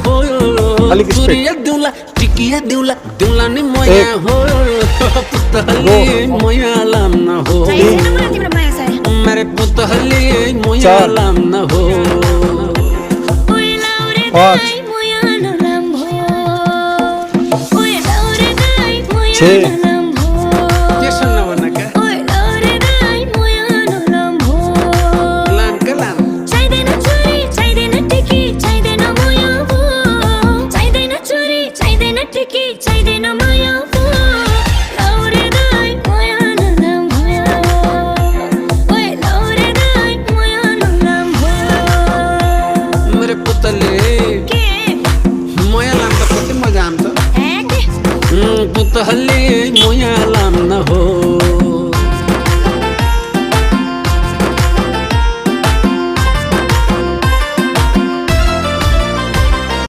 हो तुरिया दिउला टिकिया दिउला दिउला नि मोया हो पुतहली मोया लाम न हो मेरे पुतहली मोया लाम न हो 5 6